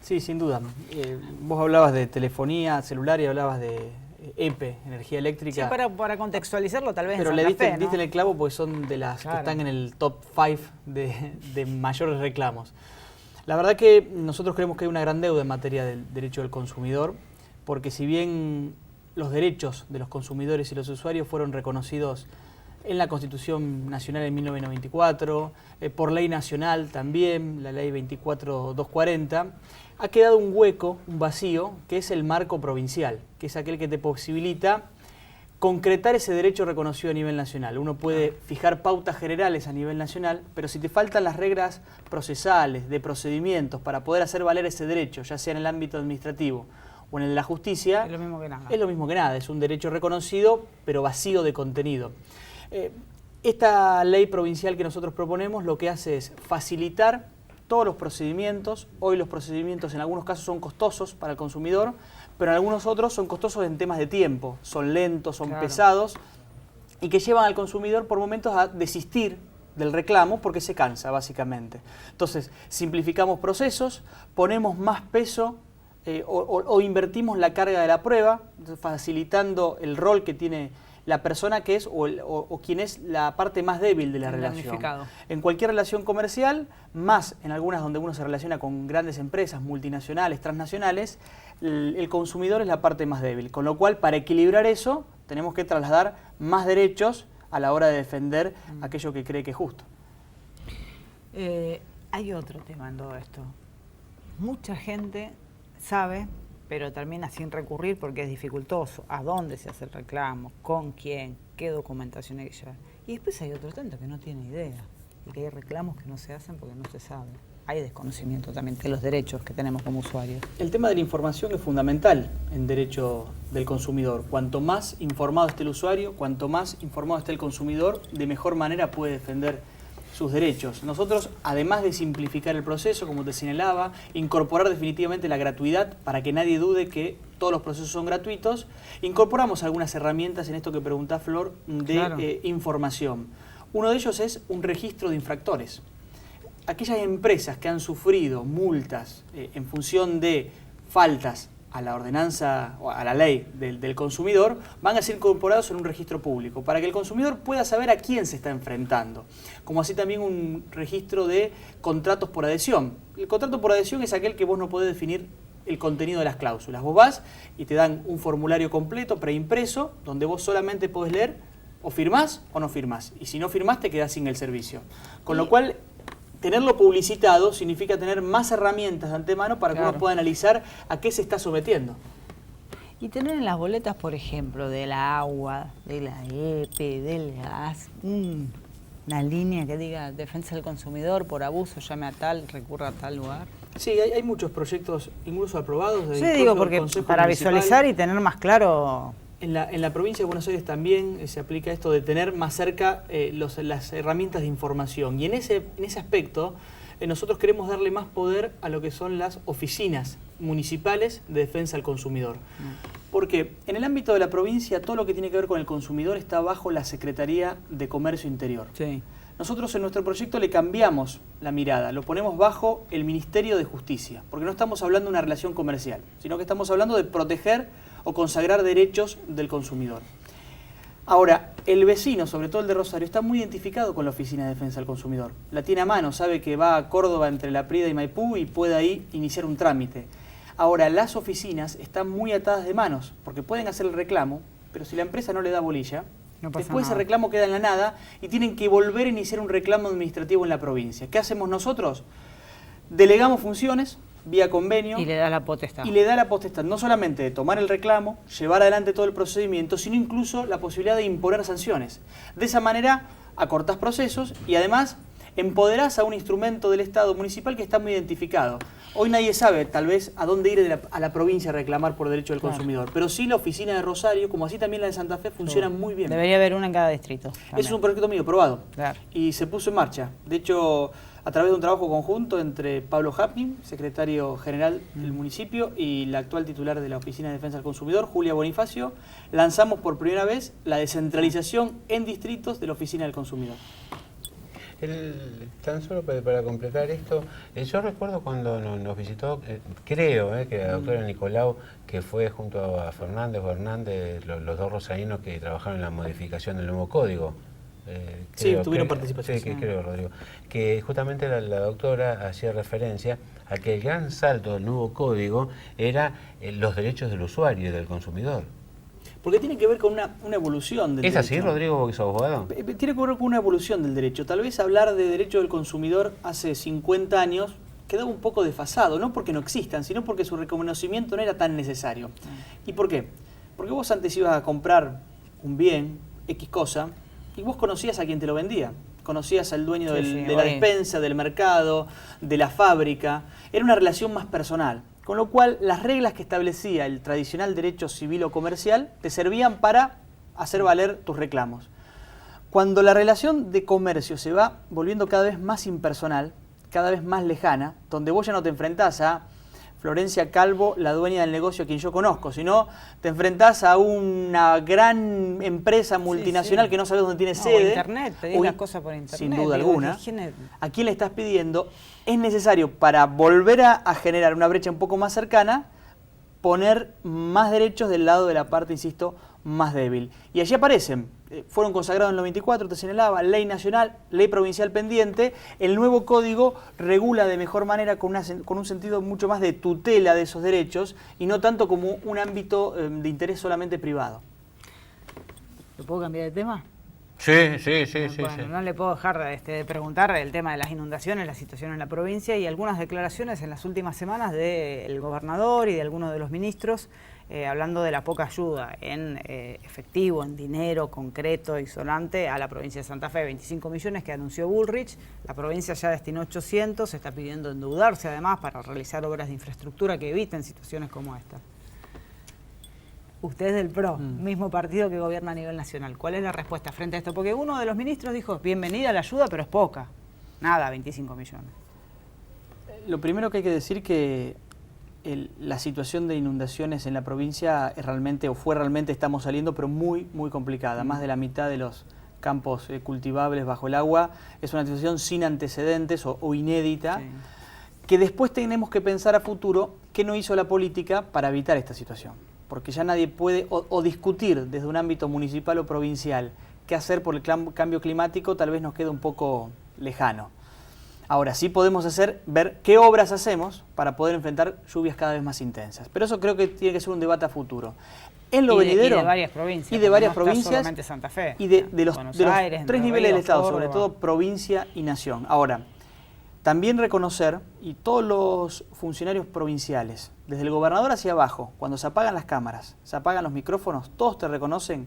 Sí, sin duda. Vos hablabas de telefonía celular y hablabas de EPE, energía eléctrica. Sí, para contextualizarlo tal vez pero en le Santa diste, Fe, ¿no? diste en el clavo porque son de las Claro. que están en el top 5 de mayores reclamos. La verdad que nosotros creemos que hay una gran deuda en materia del derecho del consumidor, porque si bien los derechos de los consumidores y los usuarios fueron reconocidos en la Constitución Nacional en 1924, por ley nacional también, la ley 24240, ha quedado un hueco, un vacío, que es el marco provincial, que es aquel que te posibilita concretar ese derecho reconocido a nivel nacional. Uno puede fijar pautas generales a nivel nacional, pero si te faltan las reglas procesales, de procedimientos, para poder hacer valer ese derecho, ya sea en el ámbito administrativo o en el de la justicia, Es lo mismo que nada. Es lo mismo que nada, es un derecho reconocido, pero vacío de contenido. Esta ley provincial que nosotros proponemos lo que hace es facilitar todos los procedimientos. Hoy los procedimientos en algunos casos son costosos para el consumidor, pero en algunos otros son costosos en temas de tiempo, son lentos, son pesados y que llevan al consumidor por momentos a desistir del reclamo porque se cansa básicamente. Entonces simplificamos procesos, ponemos más peso o invertimos la carga de la prueba, facilitando el rol que tiene la persona que es o quien es la parte más débil de la relación. En cualquier relación comercial, más en algunas donde uno se relaciona con grandes empresas, multinacionales, transnacionales, el consumidor es la parte más débil. Con lo cual, para equilibrar eso, tenemos que trasladar más derechos a la hora de defender aquello que cree que es justo. Hay otro tema en todo esto. Mucha gente sabe, pero termina sin recurrir porque es dificultoso. ¿A dónde se hace el reclamo? ¿Con quién? ¿Qué documentación hay que llevar? Y después hay otro tanto que no tiene idea y que hay reclamos que no se hacen porque no se sabe. Hay desconocimiento también de los derechos que tenemos como usuarios. El tema de la información es fundamental en derecho del consumidor. Cuanto más informado esté el usuario, cuanto más informado esté el consumidor, de mejor manera puede defender sus derechos. Nosotros, además de simplificar el proceso, como te señalaba, incorporar definitivamente la gratuidad para que nadie dude que todos los procesos son gratuitos, incorporamos algunas herramientas en esto que pregunta Flor de información. Uno de ellos es un registro de infractores. Aquellas empresas que han sufrido multas en función de faltas a la ordenanza o a la ley del consumidor van a ser incorporados en un registro público para que el consumidor pueda saber a quién se está enfrentando, como así también un registro de contratos por adhesión. El contrato por adhesión es aquel que vos no podés definir el contenido de las cláusulas. Vos vas y te dan un formulario completo preimpreso donde vos solamente podés leer o firmás o no firmás, y si no firmás te quedás sin el servicio, con lo cual tenerlo publicitado significa tener más herramientas de antemano para que uno pueda analizar a qué se está sometiendo. Y tener en las boletas, por ejemplo, del agua, de la EPE, del gas, una línea que diga defensa del consumidor por abuso, llame a tal, recurra a tal lugar. Sí, hay muchos proyectos incluso aprobados. Sí, digo, porque para visualizar y tener más claro. En la provincia de Buenos Aires también se aplica esto de tener más cerca las herramientas de información. Y en ese aspecto nosotros queremos darle más poder a lo que son las oficinas municipales de defensa al consumidor. Porque en el ámbito de la provincia todo lo que tiene que ver con el consumidor está bajo la Secretaría de Comercio Interior. Sí. Nosotros en nuestro proyecto le cambiamos la mirada, lo ponemos bajo el Ministerio de Justicia, porque no estamos hablando de una relación comercial, sino que estamos hablando de proteger o consagrar derechos del consumidor. Ahora, el vecino, sobre todo el de Rosario, está muy identificado con la Oficina de Defensa del Consumidor. La tiene a mano, sabe que va a Córdoba entre La Prida y Maipú y puede ahí iniciar un trámite. Ahora, las oficinas están muy atadas de manos, porque pueden hacer el reclamo, pero si la empresa no le da bolilla, después ese reclamo queda en la nada y tienen que volver a iniciar un reclamo administrativo en la provincia. ¿Qué hacemos nosotros? Delegamos funciones vía convenio. Y le da la potestad. Y le da la potestad no solamente de tomar el reclamo, llevar adelante todo el procedimiento, sino incluso la posibilidad de imponer sanciones. De esa manera acortás procesos y además empoderás a un instrumento del Estado municipal que está muy identificado. Hoy nadie sabe, tal vez, a dónde ir a la provincia a reclamar por derecho del consumidor. Pero sí la oficina de Rosario, como así también la de Santa Fe, funcionan muy bien. Debería haber una en cada distrito. Ese es un proyecto mío, probado. Y se puso en marcha. De hecho, a través de un trabajo conjunto entre Pablo Hapkin, secretario general del municipio, y la actual titular de la Oficina de Defensa del Consumidor, Julia Bonifacio, lanzamos por primera vez la descentralización en distritos de la Oficina del Consumidor. Tan solo para completar esto, yo recuerdo cuando nos visitó, creo que la doctora Nicolau, que fue junto a Fernández o Hernández, los dos rosarinos que trabajaron en la modificación del nuevo código. Sí, tuvieron participación. Sí, creo, Rodrigo. Que justamente la doctora hacía referencia a que el gran salto del nuevo código era los derechos del usuario y del consumidor. Porque tiene que ver con una evolución del derecho. ¿Es así, Rodrigo, vos que sos abogado? Tiene que ver con una evolución del derecho. Tal vez hablar de derecho del consumidor hace 50 años quedaba un poco desfasado, no porque no existan, sino porque su reconocimiento no era tan necesario. ¿Y por qué? Porque vos antes ibas a comprar un bien, X cosa, y vos conocías a quien te lo vendía. Conocías al dueño de la despensa, del mercado, de la fábrica. Era una relación más personal. Con lo cual, las reglas que establecía el tradicional derecho civil o comercial te servían para hacer valer tus reclamos. Cuando la relación de comercio se va volviendo cada vez más impersonal, cada vez más lejana, donde vos ya no te enfrentás a Florencia Calvo, la dueña del negocio a quien yo conozco, sino te enfrentás a una gran empresa multinacional que no sabes dónde tiene sede. O internet, pedís las cosas por internet. Sin duda alguna. ¿A quién le estás pidiendo? Es necesario, para volver a generar una brecha un poco más cercana, poner más derechos del lado de la parte, insisto, más débil. Y allí aparecen, fueron consagrados en el 94, te señalaba, ley nacional, ley provincial pendiente. El nuevo código regula de mejor manera con un sentido mucho más de tutela de esos derechos y no tanto como un ámbito de interés solamente privado. ¿Lo puedo cambiar de tema? Sí. Bueno, no le puedo dejar de preguntar el tema de las inundaciones, la situación en la provincia y algunas declaraciones en las últimas semanas del gobernador y de algunos de los ministros hablando de la poca ayuda en efectivo, en dinero concreto y sonante a la provincia de Santa Fe. 25 millones que anunció Bullrich, la provincia ya destinó 800, se está pidiendo endeudarse además para realizar obras de infraestructura que eviten situaciones como esta. Usted es del PRO, mismo partido que gobierna a nivel nacional. ¿Cuál es la respuesta frente a esto? Porque uno de los ministros dijo, bienvenida la ayuda, pero es poca. Nada, 25 millones. Lo primero que hay que decir que la situación de inundaciones en la provincia fue realmente, estamos saliendo, pero muy complicada. Más de la mitad de los campos cultivables bajo el agua. Es una situación sin antecedentes o inédita, que después tenemos que pensar a futuro qué no hizo la política para evitar esta situación. Porque ya nadie puede o discutir desde un ámbito municipal o provincial qué hacer por el cambio climático, tal vez nos queda un poco lejano. Ahora sí podemos ver qué obras hacemos para poder enfrentar lluvias cada vez más intensas. Pero eso creo que tiene que ser un debate a futuro. En lo venidero, y de varias provincias. Y de varias provincias. Solamente Santa Fe. Y de los tres niveles del Estado, sobre todo provincia y nación. Ahora, también reconocer, y todos los funcionarios provinciales, desde el gobernador hacia abajo, cuando se apagan las cámaras, se apagan los micrófonos, todos te reconocen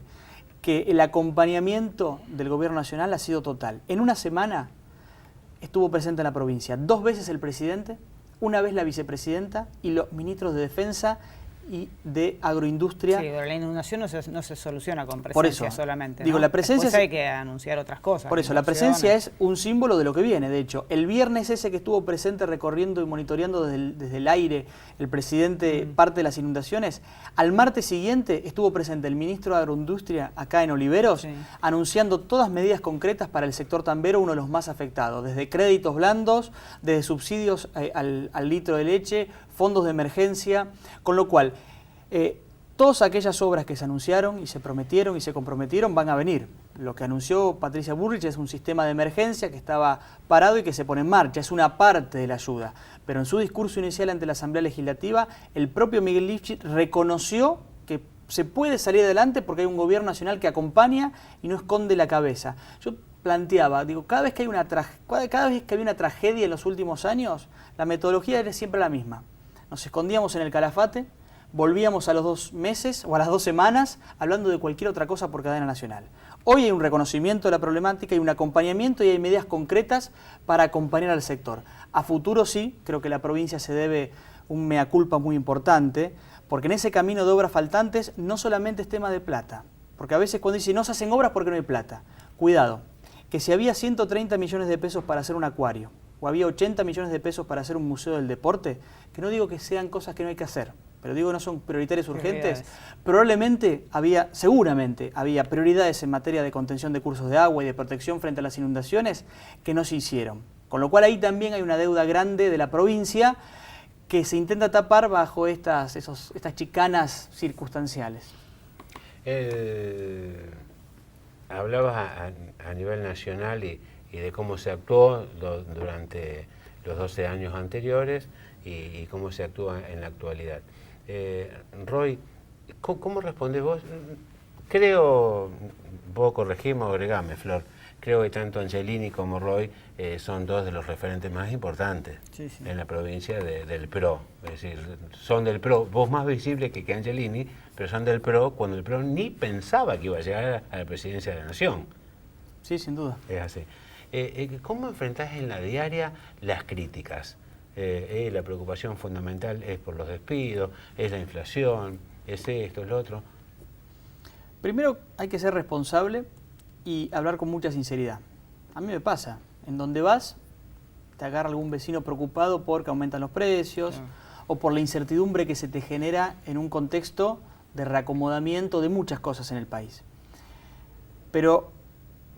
que el acompañamiento del gobierno nacional ha sido total. En una semana estuvo presente en la provincia 2 veces el presidente, 1 vez la vicepresidenta y los ministros de Defensa y de Agroindustria. Sí, pero la inundación no se soluciona con presencia solamente, ¿no? Digo, la presencia después hay que anunciar otras cosas. Por eso, la presencia es un símbolo de lo que viene. De hecho, el viernes ese que estuvo presente recorriendo y monitoreando desde el aire el presidente parte de las inundaciones, al martes siguiente estuvo presente el ministro de Agroindustria acá en Oliveros, anunciando todas medidas concretas para el sector tambero, uno de los más afectados, desde créditos blandos, desde subsidios al litro de leche, fondos de emergencia, con lo cual todas aquellas obras que se anunciaron y se prometieron y se comprometieron van a venir. Lo que anunció Patricia Bullrich es un sistema de emergencia que estaba parado y que se pone en marcha, es una parte de la ayuda. Pero en su discurso inicial ante la Asamblea Legislativa, el propio Miguel Lifchit reconoció que se puede salir adelante porque hay un gobierno nacional que acompaña y no esconde la cabeza. Yo planteaba, digo, cada vez que hay una tragedia en los últimos años, la metodología era siempre la misma. Nos escondíamos en el Calafate, volvíamos a los 2 meses o a las 2 semanas hablando de cualquier otra cosa por cadena nacional. Hoy hay un reconocimiento de la problemática, hay un acompañamiento y hay medidas concretas para acompañar al sector. A futuro sí, creo que la provincia se debe un mea culpa muy importante, porque en ese camino de obras faltantes no solamente es tema de plata, porque a veces cuando dicen no se hacen obras porque no hay plata, cuidado, que si había 130 millones de pesos para hacer un acuario, o había 80 millones de pesos para hacer un museo del deporte, que no digo que sean cosas que no hay que hacer, pero digo no son prioritarias urgentes, seguramente había prioridades en materia de contención de cursos de agua y de protección frente a las inundaciones que no se hicieron. Con lo cual ahí también hay una deuda grande de la provincia que se intenta tapar bajo estas chicanas circunstanciales. Hablabas a nivel nacional y de cómo se actuó durante los 12 años anteriores y cómo se actúa en la actualidad. Roy, ¿cómo respondes vos? Creo, vos corregime o agregame, Flor, creo que tanto Angelini como Roy son dos de los referentes más importantes en la provincia del PRO. Es decir, son del PRO, vos más visible que Angelini, pero son del PRO cuando el PRO ni pensaba que iba a llegar a la presidencia de la Nación. Sí, sin duda. Es así. ¿Cómo enfrentás en la diaria las críticas? La preocupación fundamental es por los despidos, es la inflación, es esto, es lo otro. Primero hay que ser responsable y hablar con mucha sinceridad. A mí me pasa, en donde vas te agarra algún vecino preocupado porque aumentan los precios o por la incertidumbre que se te genera en un contexto de reacomodamiento de muchas cosas en el país. Pero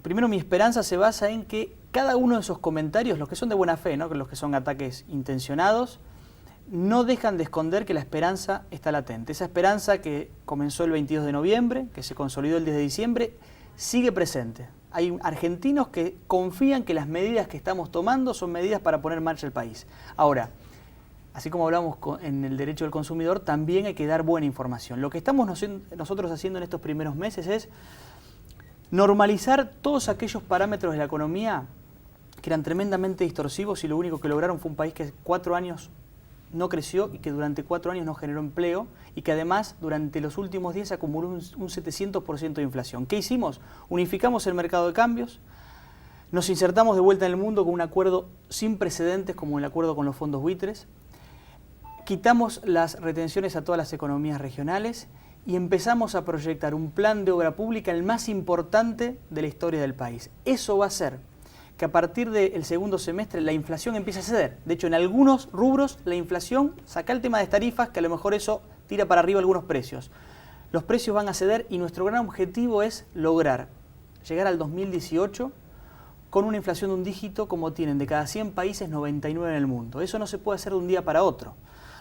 primero mi esperanza se basa en que cada uno de esos comentarios, los que son de buena fe, ¿no? Los que son ataques intencionados, no dejan de esconder que la esperanza está latente. Esa esperanza que comenzó el 22 de noviembre, que se consolidó el 10 de diciembre, sigue presente. Hay argentinos que confían que las medidas que estamos tomando son medidas para poner en marcha el país. Ahora, así como hablamos en el derecho del consumidor, también hay que dar buena información. Lo que estamos nosotros haciendo en estos primeros meses es normalizar todos aquellos parámetros de la economía que eran tremendamente distorsivos y lo único que lograron fue un país que 4 años no creció y que durante 4 años no generó empleo y que además durante los últimos 10 acumuló un 700% de inflación. ¿Qué hicimos? Unificamos el mercado de cambios, nos insertamos de vuelta en el mundo con un acuerdo sin precedentes como el acuerdo con los fondos buitres, quitamos las retenciones a todas las economías regionales y empezamos a proyectar un plan de obra pública el más importante de la historia del país. Eso va a hacer que a partir del segundo semestre la inflación empiece a ceder. De hecho, en algunos rubros la inflación, saca el tema de tarifas, que a lo mejor eso tira para arriba algunos precios. Los precios van a ceder y nuestro gran objetivo es lograr llegar al 2018 con una inflación de un dígito como tienen de cada 100 países 99 en el mundo. Eso no se puede hacer de un día para otro.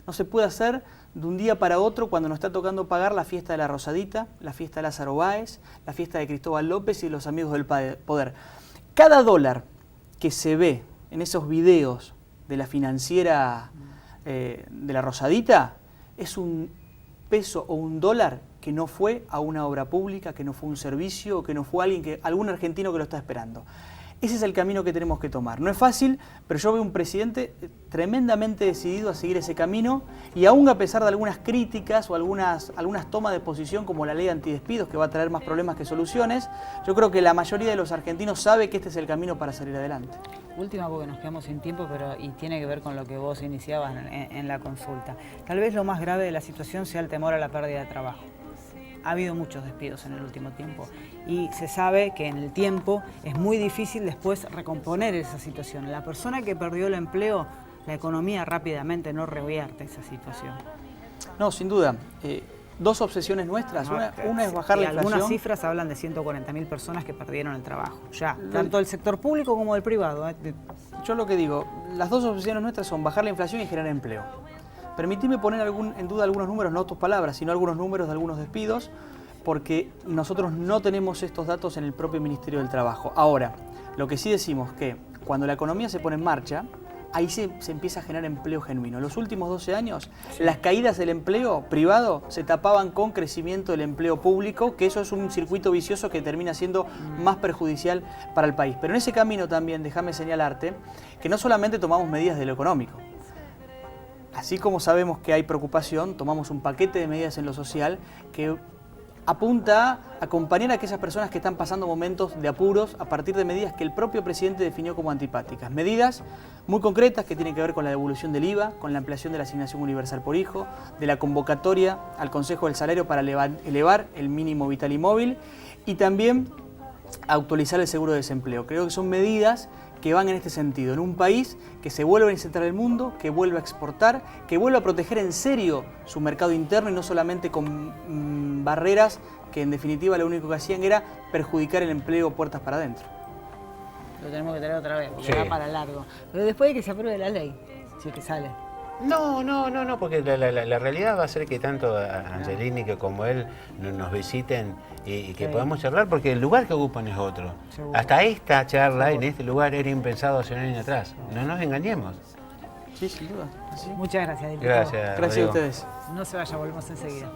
No se puede hacer de un día para otro cuando nos está tocando pagar la fiesta de la Rosadita, la fiesta de Lázaro Báez, la fiesta de Cristóbal López y los amigos del poder. Cada dólar que se ve en esos videos de la financiera de la Rosadita es un peso o un dólar que no fue a una obra pública, que no fue un servicio, o que no fue algún argentino que lo está esperando. Ese es el camino que tenemos que tomar. No es fácil, pero yo veo un presidente tremendamente decidido a seguir ese camino y aún a pesar de algunas críticas o algunas tomas de posición como la ley de antidespidos que va a traer más problemas que soluciones, yo creo que la mayoría de los argentinos sabe que este es el camino para salir adelante. Última porque nos quedamos sin tiempo, y tiene que ver con lo que vos iniciabas en la consulta. Tal vez lo más grave de la situación sea el temor a la pérdida de trabajo. Ha habido muchos despidos en el último tiempo y se sabe que en el tiempo es muy difícil después recomponer esa situación. La persona que perdió el empleo, la economía rápidamente no revierte esa situación. No, sin duda. Dos obsesiones nuestras. Una es bajar la inflación. Algunas cifras hablan de 140.000 personas que perdieron el trabajo. Ya, tanto del sector público como del privado. Yo lo que digo, las dos obsesiones nuestras son bajar la inflación y generar empleo. Permitime poner en duda algunos números, no tus palabras, sino algunos números de algunos despidos, porque nosotros no tenemos estos datos en el propio Ministerio del Trabajo. Ahora, lo que sí decimos que cuando la economía se pone en marcha, ahí se empieza a generar empleo genuino. En los últimos 12 años, las caídas del empleo privado se tapaban con crecimiento del empleo público, que eso es un circuito vicioso que termina siendo más perjudicial para el país. Pero en ese camino también, déjame señalarte, que no solamente tomamos medidas de lo económico. Así como sabemos que hay preocupación, tomamos un paquete de medidas en lo social que apunta a acompañar a aquellas personas que están pasando momentos de apuros a partir de medidas que el propio presidente definió como antipáticas. Medidas muy concretas que tienen que ver con la devolución del IVA, con la ampliación de la asignación universal por hijo, de la convocatoria al Consejo del Salario para elevar el mínimo vital y móvil y también actualizar el seguro de desempleo. Creo que son medidas que van en este sentido, en un país que se vuelva a incentrar el mundo, que vuelva a exportar, que vuelva a proteger en serio su mercado interno y no solamente con barreras que en definitiva lo único que hacían era perjudicar el empleo puertas para adentro. Lo tenemos que traer otra vez, porque Sí. va para largo. Pero después de que se apruebe la ley, si es que sale. No, porque la realidad va a ser que tanto Angelini que como él nos visiten y que Sí. podamos charlar, porque el lugar que ocupan es otro. Seguro. Hasta esta charla Seguro. en este lugar era impensado hace un año atrás. No nos engañemos. Sí, sin duda. Así. Muchas gracias, diputado. Gracias. Gracias a Rodrigo. ustedes. No se vaya, volvemos enseguida.